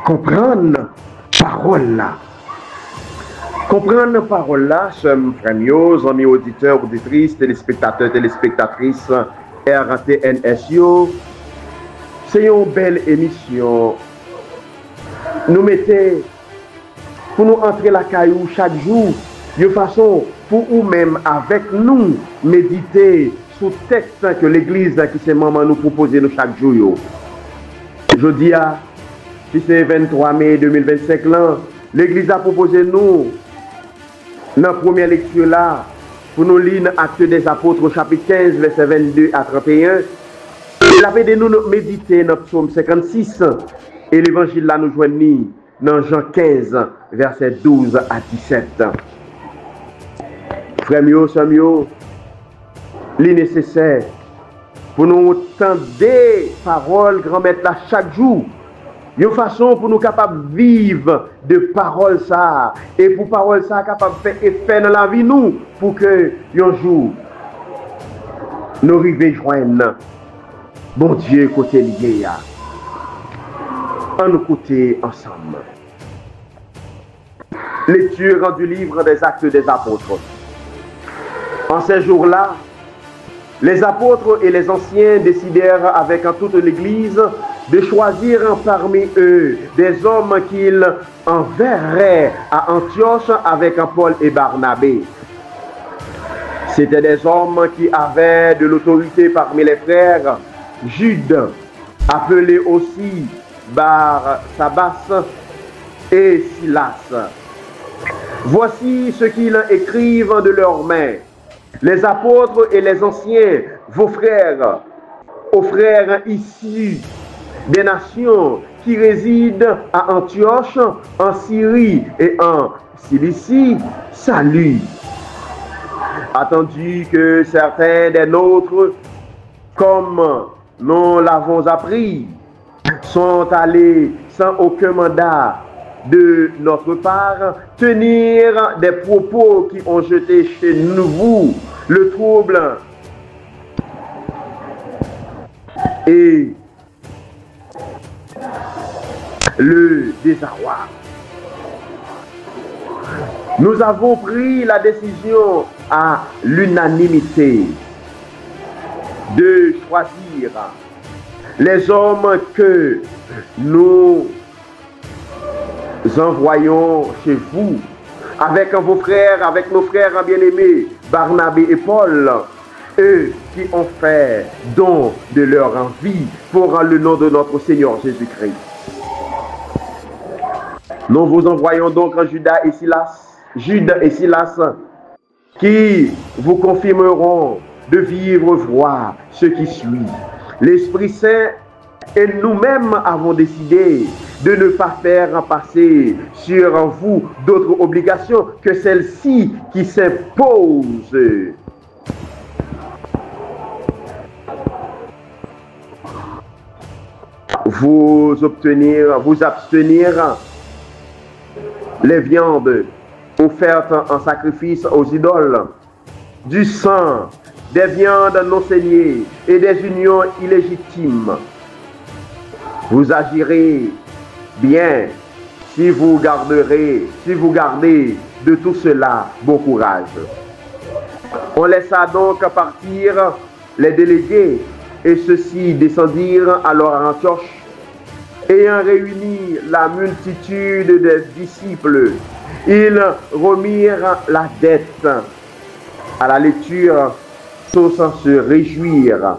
comprendre parole là. Comprendre parole là, sommes frères, amis auditeurs, auditrices, téléspectateurs, téléspectatrices, RTNSO. C'est une belle émission. Nous mettons pour nous entrer la caillou chaque jour, de façon pour nous-mêmes avec nous méditer sur le texte que l'Église qui c'est maman nous propose nous chaque jour. Jeudi, si c'est 23 mai 2025 là, l'Église a proposé nous dans la première lecture là pour nous lire Actes des Apôtres chapitre 15 verset 22 à 31. Il avait de nous méditer dans Psaume 56 et l'évangile là nous joignons dans Jean 15 verset 12 à 17. Frères mieux, sœurs mieux, il est nécessaire pour nous entendre des paroles grand-mère là chaque jour. Une façon pour nous capables de vivre de paroles ça et pour paroles ça capable de faire effet dans la vie nous pour que un jour nous arrivions joindre bon Dieu côté lié en nous côté ensemble. Lecture du livre des Actes des Apôtres. En ces jours-là, les apôtres et les anciens décidèrent avec toute l'Église de choisir parmi eux des hommes qu'ils enverraient à Antioche avec Paul et Barnabé. C'étaient des hommes qui avaient de l'autorité parmi les frères, Jude, appelé aussi Barsabas et Silas. Voici ce qu'ils écrivent de leurs mains. Les apôtres et les anciens, vos frères, aux frères issus des nations qui résident à Antioche, en Syrie et en Cilicie, salut. Attendu que certains des nôtres, comme nous l'avons appris, sont allés sans aucun mandat de notre part, tenir des propos qui ont jeté chez nous le trouble et le désarroi. Nous avons pris la décision à l'unanimité de choisir les hommes que nous envoyons chez vous avec vos frères, avec nos frères bien-aimés, Barnabé et Paul, eux qui ont fait don de leur envie pour le nom de notre Seigneur Jésus-Christ. Nous vous envoyons donc Jude et Silas, qui vous confirmeront de vivre voir ce qui suit. L'Esprit Saint et nous-mêmes avons décidé de ne pas faire passer sur vous d'autres obligations que celles-ci qui s'imposent. Vous abstenir les viandes offertes en sacrifice aux idoles, du sang, des viandes non saignées et des unions illégitimes. Vous agirez bien si vous gardez de tout cela bon courage. On laissa donc partir les délégués et ceux-ci descendirent alors à Antioche. Ayant réuni la multitude des disciples, ils remirent la dette à la lecture sans se réjouir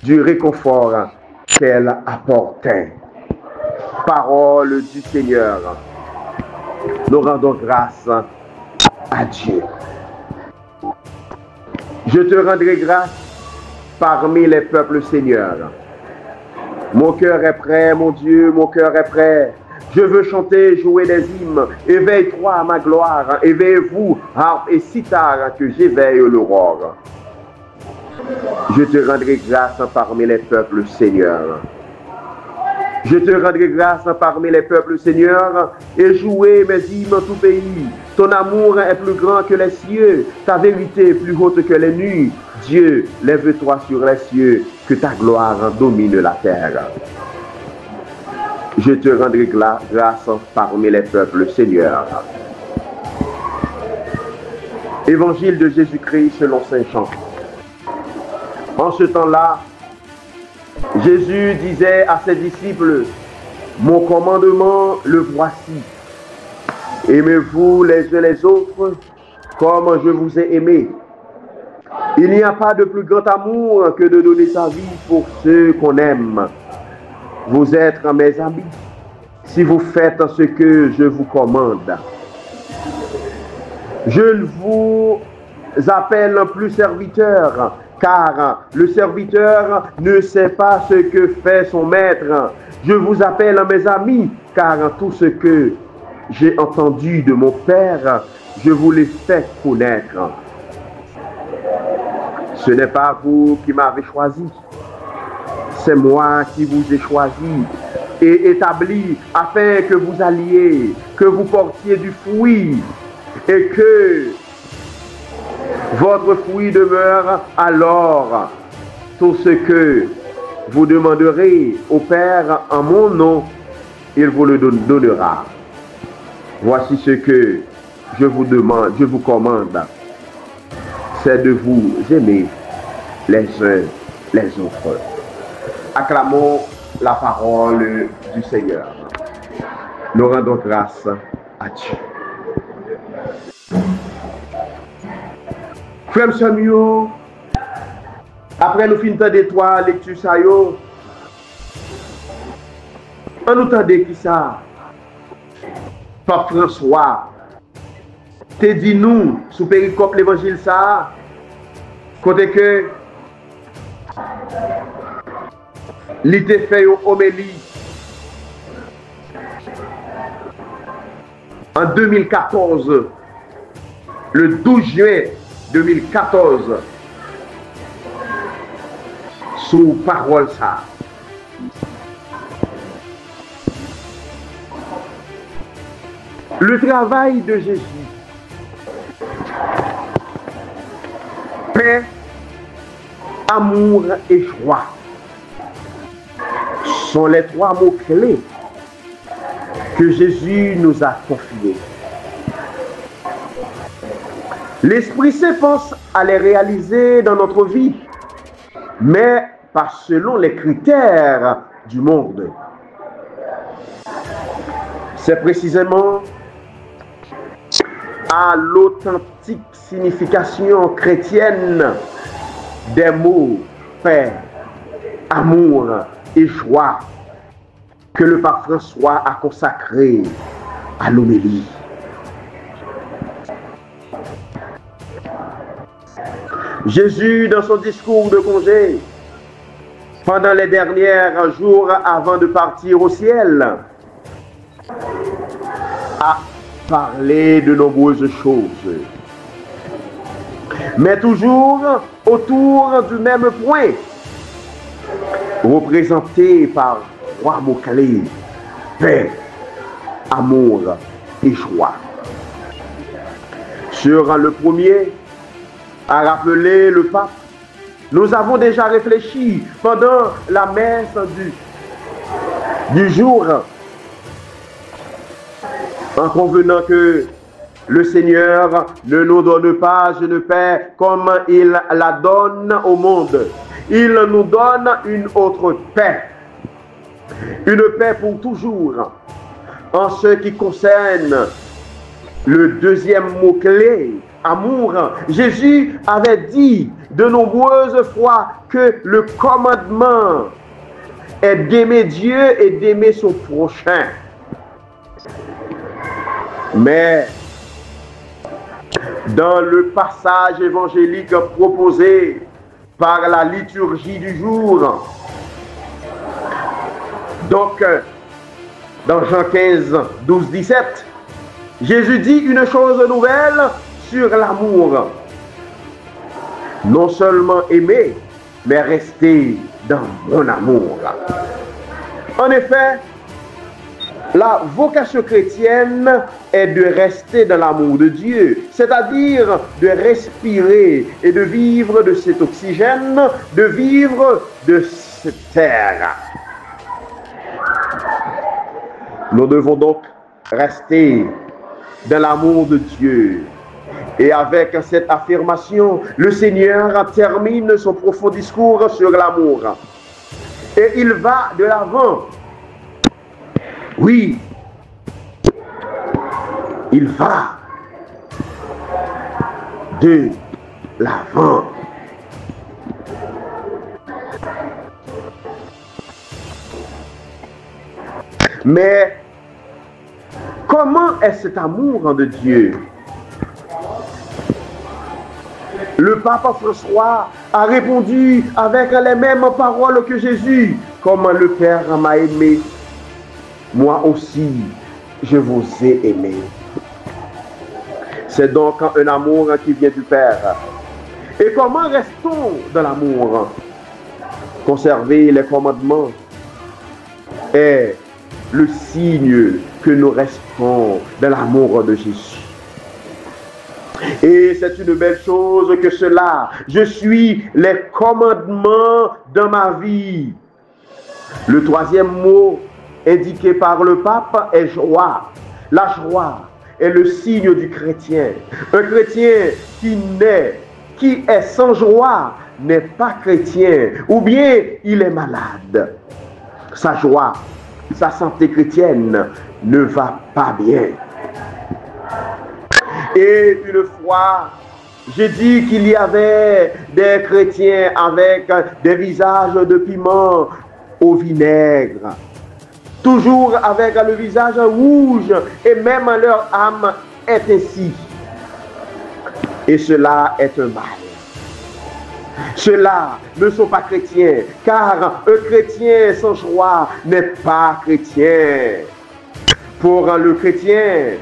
du réconfort qu'elle apportait. Parole du Seigneur. Nous rendons grâce à Dieu. Je te rendrai grâce parmi les peuples, Seigneur. Mon cœur est prêt, mon Dieu, mon cœur est prêt. Je veux chanter, jouer des hymnes. Éveille-toi à ma gloire. Éveillez-vous, harpe et sitar, que j'éveille l'aurore. Je te rendrai grâce parmi les peuples, Seigneur. Je te rendrai grâce parmi les peuples, Seigneur, et jouer mes hymnes en tout pays. Ton amour est plus grand que les cieux, ta vérité est plus haute que les nuits. Dieu, lève-toi sur les cieux, que ta gloire domine la terre. Je te rendrai grâce parmi les peuples, Seigneur. Évangile de Jésus-Christ selon Saint Jean. En ce temps-là, Jésus disait à ses disciples, « Mon commandement, le voici. Aimez-vous les uns les autres comme je vous ai aimés. Il n'y a pas de plus grand amour que de donner sa vie pour ceux qu'on aime. Vous êtes mes amis si vous faites ce que je vous commande. Je ne vous appelle plus serviteur, car le serviteur ne sait pas ce que fait son maître. Je vous appelle mes amis, car tout ce que j'ai entendu de mon Père, je vous l'ai fait connaître. Ce n'est pas vous qui m'avez choisi, c'est moi qui vous ai choisi et établi afin que vous alliez, que vous portiez du fruit et que votre fruit demeure. Alors tout ce que vous demanderez au Père en mon nom, il vous le donnera. Voici ce que je vous demande, je vous commande, c'est de vous aimer les uns les autres. Acclamons la parole du Seigneur. Nous rendons grâce à Dieu. Frère Samuel, après nous finissons de trois lectures, ça y est, on nous entendait qui ça? Pape François te dit nous sous péricope l'évangile ça, côté que il te fait une homélie en 2014, le 12 juin 2014, sous parole ça. Le travail de Jésus, paix, amour et joie, sont les trois mots-clés que Jésus nous a confiés. L'Esprit Saint pense à les réaliser dans notre vie, mais pas selon les critères du monde. C'est précisément à l'authentique signification chrétienne des mots paix, amour et joie que le pape François a consacré à l'homélie. Jésus, dans son discours de congé, pendant les derniers jours avant de partir au ciel, a parlé de nombreuses choses, mais toujours autour du même point, représenté par trois mots-clés: paix, amour et joie. Sur le premier, a rappelé le pape, nous avons déjà réfléchi pendant la messe du jour, en convenant que le Seigneur ne nous donne pas une paix comme il la donne au monde. Il nous donne une autre paix. Une paix pour toujours. En ce qui concerne le deuxième mot-clé, amour, Jésus avait dit de nombreuses fois que le commandement est d'aimer Dieu et d'aimer son prochain. Mais dans le passage évangélique proposé par la liturgie du jour, donc dans Jean 15, 12, 17, Jésus dit une chose nouvelle sur l'amour. Non seulement aimer, mais rester dans mon amour. En effet, la vocation chrétienne est de rester dans l'amour de Dieu, c'est-à-dire de respirer et de vivre de cet oxygène, de vivre de cette terre. Nous devons donc rester dans l'amour de Dieu. Et avec cette affirmation, le Seigneur termine son profond discours sur l'amour. Et il va de l'avant. Oui, il va de l'avant. Mais comment est cet amour de Dieu? Le pape François a répondu avec les mêmes paroles que Jésus. Comme le Père m'a aimé, moi aussi, je vous ai aimé. C'est donc un amour qui vient du Père. Et comment restons dans l'amour? Conserver les commandements est le signe que nous restons dans l'amour de Jésus. Et c'est une belle chose que cela. Je suis les commandements dans ma vie. Le troisième mot indiqué par le pape est joie. La joie est le signe du chrétien. Un chrétien qui est sans joie n'est pas chrétien, ou bien il est malade. Sa joie, sa santé chrétienne ne va pas bien. Et une fois, j'ai dit qu'il y avait des chrétiens avec des visages de piment au vinaigre, toujours avec le visage rouge, et même leur âme est ainsi. Et cela est un mal. Ceux-là ne sont pas chrétiens, car un chrétien sans joie n'est pas chrétien. Pour le chrétien,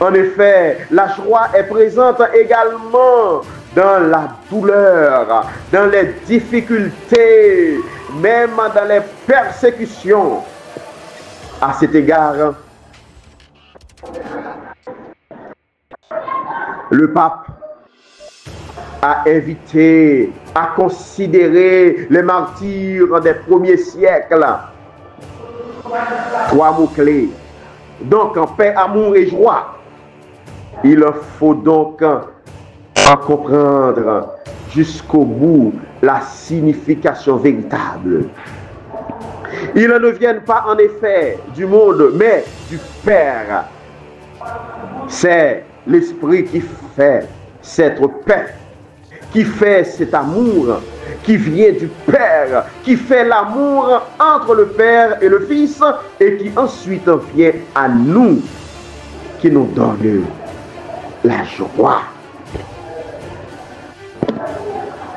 en effet, la joie est présente également dans la douleur, dans les difficultés, même dans les persécutions. À cet égard, le pape a invité à considérer les martyrs des premiers siècles. Trois mots-clés. Donc, en paix, amour et joie. Il faut donc en comprendre jusqu'au bout la signification véritable. Ils ne viennent pas en effet du monde, mais du Père. C'est l'Esprit qui fait cette paix, qui fait cet amour, qui vient du Père, qui fait l'amour entre le Père et le Fils, et qui ensuite vient à nous, qui nous donne la joie.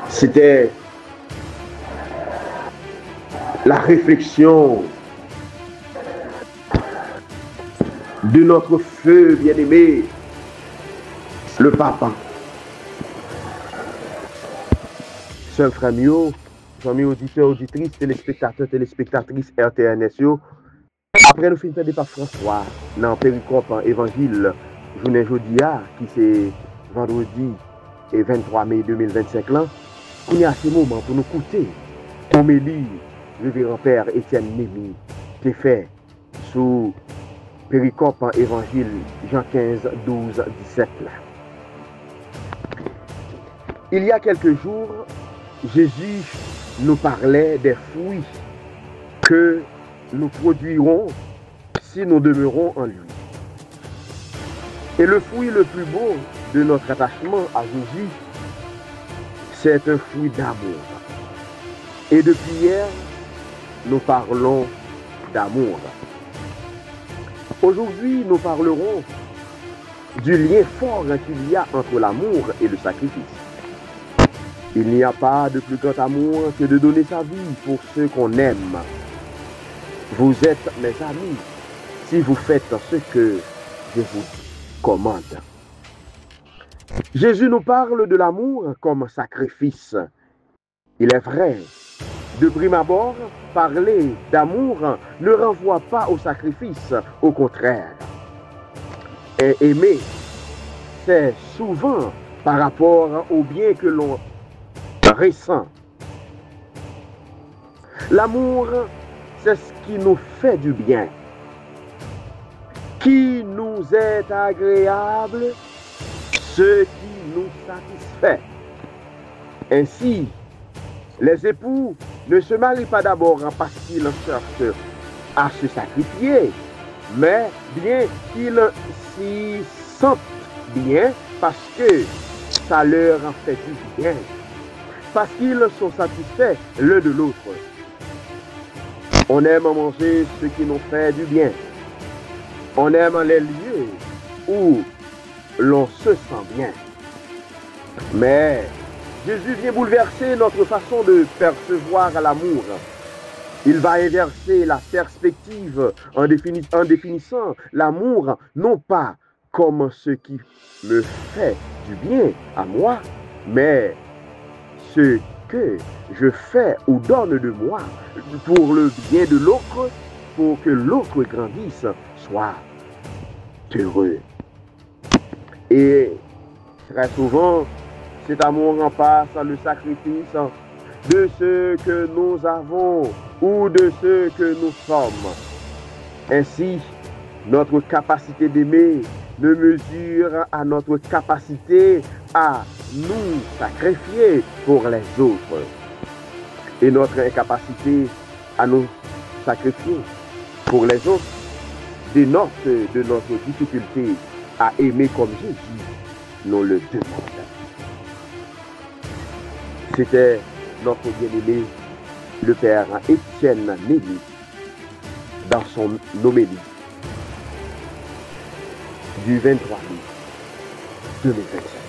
C'était la réflexion de notre feu bien-aimé, le Papa. Chers frères mieux, amis auditeurs, auditrices, téléspectateurs, téléspectatrices RTNS, après nous finissons de Pape François dans Péricope Évangile, journée jodia, qui c'est vendredi et 23 mai 2025 là, on est à ce moment pour nous écouter homélie révérend Père Étienne Némi qui est fait sous Péricope Évangile Jean 15, 12, 17 là. Il y a quelques jours, Jésus nous parlait des fruits que nous produirons si nous demeurons en lui. Et le fruit le plus beau de notre attachement à Jésus, c'est un fruit d'amour. Et depuis hier, nous parlons d'amour. Aujourd'hui, nous parlerons du lien fort qu'il y a entre l'amour et le sacrifice. Il n'y a pas de plus grand amour que de donner sa vie pour ceux qu'on aime. Vous êtes mes amis si vous faites ce que je vous commande. Jésus nous parle de l'amour comme sacrifice. Il est vrai, de prime abord, parler d'amour ne renvoie pas au sacrifice, au contraire. Et aimer, c'est souvent par rapport au bien que l'on ressent. L'amour, c'est ce qui nous fait du bien. qui nous est agréable, ce qui nous satisfait. Ainsi, les époux ne se marient pas d'abord parce qu'ils cherchent à se sacrifier, mais bien qu'ils s'y sentent bien parce que ça leur en fait du bien, parce qu'ils sont satisfaits l'un de l'autre. On aime manger ce qui nous fait du bien. On aime les lieux où l'on se sent bien. Mais Jésus vient bouleverser notre façon de percevoir l'amour. Il va inverser la perspective en définissant l'amour non pas comme ce qui me fait du bien à moi, mais ce que je fais ou donne de moi pour le bien de l'autre, pour que l'autre grandisse, soit heureux. Et très souvent, cet amour en passe le sacrifice de ce que nous avons ou de ce que nous sommes. Ainsi, notre capacité d'aimer ne mesure à notre capacité à nous sacrifier pour les autres. Et notre incapacité à nous sacrifier pour les autres dénote de notre difficulté à aimer comme Jésus nous le demande. C'était notre bien-aimé, le Père Étienne Némy, dans son homélie du 23 mai 2025.